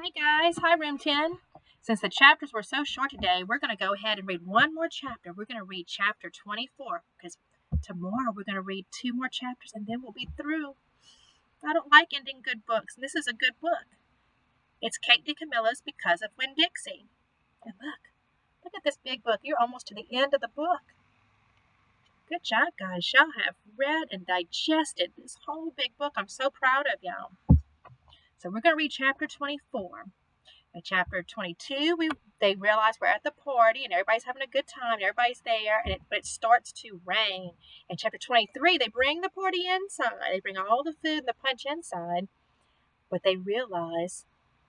Hi guys, hi Room 10. Since the chapters were so short today, we're going to go ahead and read one more chapter. We're going to read chapter 24 because tomorrow we're going to read two more chapters and then we'll be through. I don't like ending good books, and this is a good book. It's Kate DeCamilla's Because of Winn Dixie. And look at this big book. You're almost to the end of the book. Good job, guys. Y'all have read and digested this whole big book. I'm so proud of y'all. So we're going to read chapter 24. In chapter 22, they realize we're at the party and everybody's having a good time. Everybody's there, but it starts to rain. In chapter 23, they bring the party inside. They bring all the food and the punch inside. But they realize,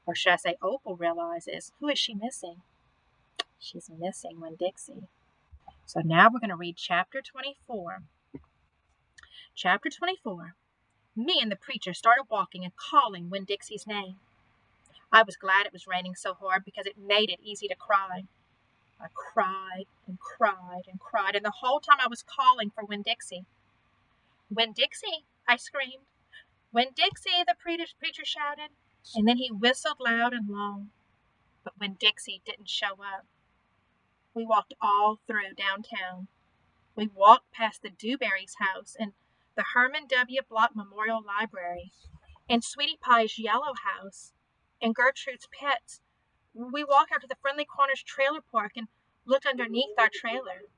or should I say Opal realizes, who is she missing? She's missing Winn Dixie. So now we're going to read chapter 24. Chapter 24. Me and the preacher started walking and calling Winn Dixie's name. I was glad it was raining so hard because it made it easy to cry. I cried and cried and cried, and the whole time I was calling for Winn Dixie. Winn Dixie, I screamed. Winn Dixie, the preacher shouted, and then he whistled loud and long. But Winn Dixie didn't show up. We walked all through downtown. We walked past the Dewberry's house and the Herman W. Block Memorial Library and Sweetie Pie's yellow house and Gertrude's Pets. We walked out to the Friendly Corners trailer park and looked underneath our trailer.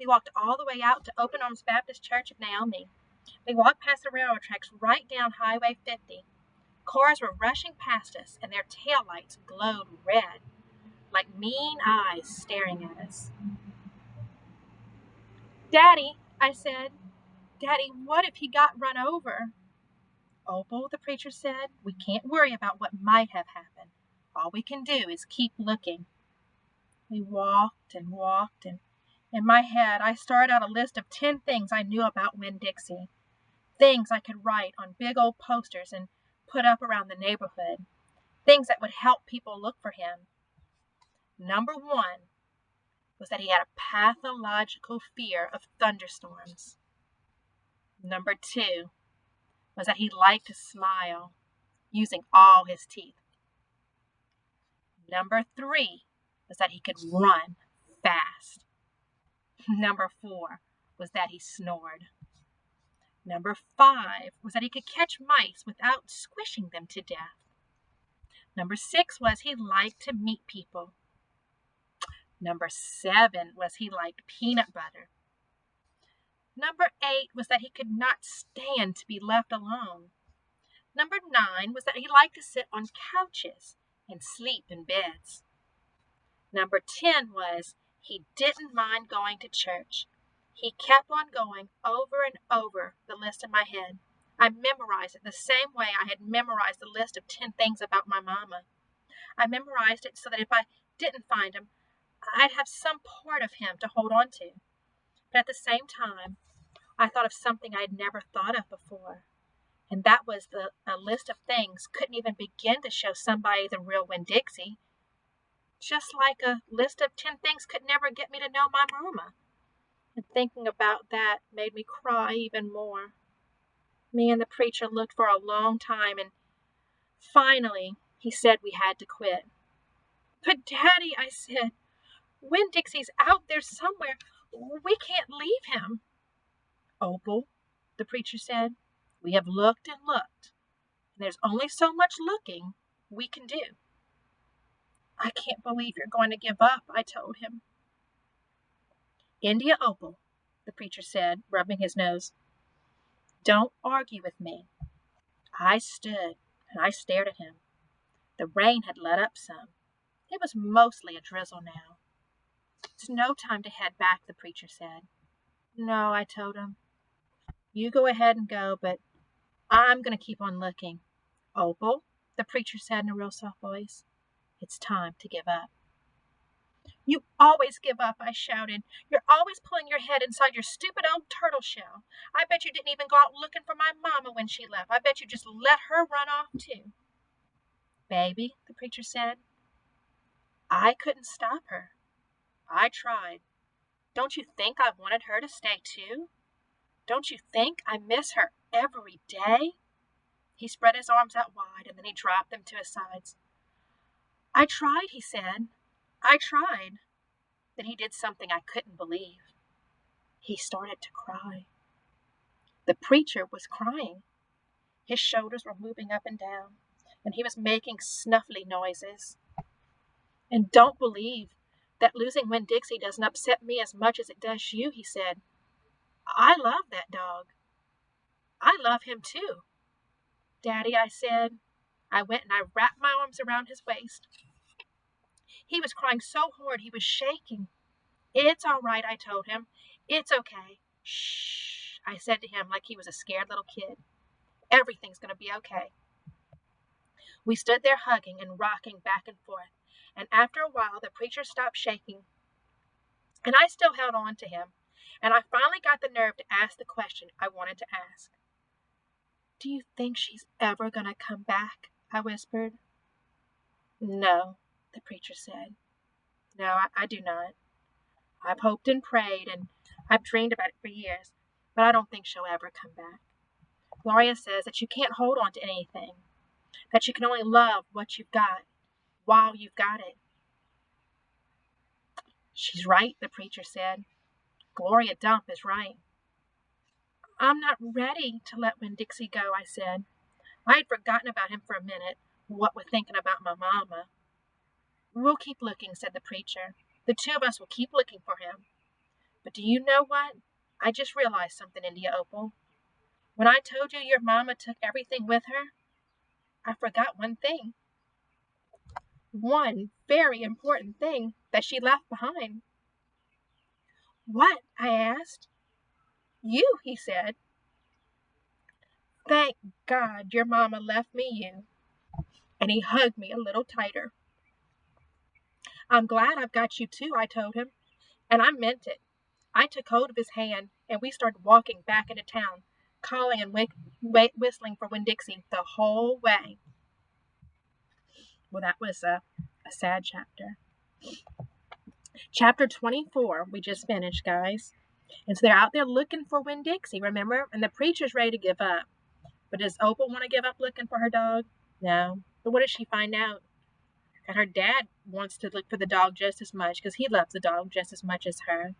We walked all the way out to Open Arms Baptist Church of Naomi. We walked past the railroad tracks right down Highway 50. Cars were rushing past us, and their taillights glowed red, like mean eyes staring at us. Daddy, I said, Daddy, what if he got run over? Opal, the preacher said, we can't worry about what might have happened. All we can do is keep looking. We walked and walked, and in my head I started out a list of 10 things I knew about Winn Dixie. Things I could write on big old posters and put up around the neighborhood. Things that would help people look for him. Number 1 was that he had a pathological fear of thunderstorms. Number 2 was that he liked to smile, using all his teeth. Number 3 was that he could run fast. Number 4 was that he snored. Number 5 was that he could catch mice without squishing them to death. Number 6 was he liked to meet people. Number 7 was he liked peanut butter. Number 8 was that he could not stand to be left alone. Number 9 was that he liked to sit on couches and sleep in beds. Number 10 was he didn't mind going to church. He kept on going over and over the list in my head. I memorized it the same way I had memorized the list of 10 things about my mama. I memorized it so that if I didn't find him, I'd have some part of him to hold on to. But at the same time, I thought of something I'd never thought of before. And that was a list of things couldn't even begin to show somebody the real Winn Dixie. Just like a list of 10 things could never get me to know my mama. And thinking about that made me cry even more. Me and the preacher looked for a long time, and finally he said we had to quit. But Daddy, I said, Winn Dixie's out there somewhere. We can't leave him. Opal, the preacher said, we have looked and looked, and there's only so much looking we can do. I can't believe you're going to give up, I told him. India Opal, the preacher said, rubbing his nose. Don't argue with me. I stood and I stared at him. The rain had let up some. It was mostly a drizzle now. It's no time to head back, the preacher said. No, I told him. You go ahead and go, but I'm going to keep on looking. Opal, the preacher said in a real soft voice, it's time to give up. You always give up, I shouted. You're always pulling your head inside your stupid old turtle shell. I bet you didn't even go out looking for my mama when she left. I bet you just let her run off too. Baby, the preacher said, I couldn't stop her. I tried. Don't you think I wanted her to stay too? Don't you think I miss her every day? He spread his arms out wide and then he dropped them to his sides. I tried, he said. I tried. Then he did something I couldn't believe. He started to cry. The preacher was crying. His shoulders were moving up and down, and he was making snuffly noises. And don't believe that losing Winn Dixie doesn't upset me as much as it does you, he said. I love that dog. I love him too. Daddy, I said. I went and I wrapped my arms around his waist. He was crying so hard he was shaking. It's all right, I told him. It's okay. Shh, I said to him like he was a scared little kid. Everything's going to be okay. We stood there hugging and rocking back and forth, and after a while the preacher stopped shaking, and I still held on to him, and I finally got the nerve to ask the question I wanted to ask. Do you think she's ever going to come back? I whispered. No, the preacher said. No, I do not. I've hoped and prayed, and I've dreamed about it for years, but I don't think she'll ever come back. Gloria says that you can't hold on to anything, that you can only love what you've got while you've got it. She's right, the preacher said. Gloria Dump is right. I'm not ready to let Winn Dixie go, I said. I had forgotten about him for a minute, what with thinking about my mama. We'll keep looking, said the preacher. The two of us will keep looking for him. But do you know what? I just realized something, India Opal. When I told you your mama took everything with her, I forgot one thing. One very important thing that she left behind. What? I asked. You, he said. Thank God your mama left me you. And he hugged me a little tighter. I'm glad I've got you too, I told him. And I meant it. I took hold of his hand, and we started walking back into town, calling and whistling for Winn Dixie the whole way. Well, that was a sad chapter. Chapter 24, we just finished, guys. And so they're out there looking for Winn Dixie, remember? And the preacher's ready to give up. But does Opal want to give up looking for her dog? No. But what does she find out? That her dad wants to look for the dog just as much because he loves the dog just as much as her.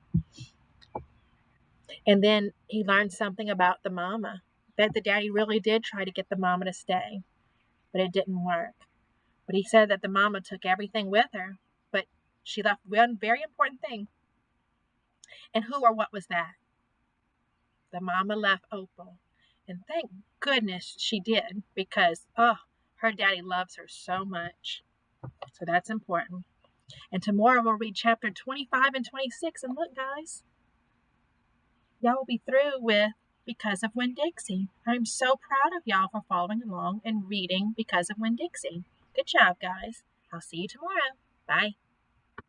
And then he learned something about the mama. Bet the daddy really did try to get the mama to stay, but it didn't work. But he said that the mama took everything with her, but she left one very important thing. And who or what was that? The mama left Opal. And thank goodness she did, because, her daddy loves her so much. So that's important. And tomorrow we'll read chapter 25 and 26. And look, guys, y'all will be through with Because of Winn Dixie. I'm so proud of y'all for following along and reading Because of Winn Dixie. Good job, guys. I'll see you tomorrow. Bye.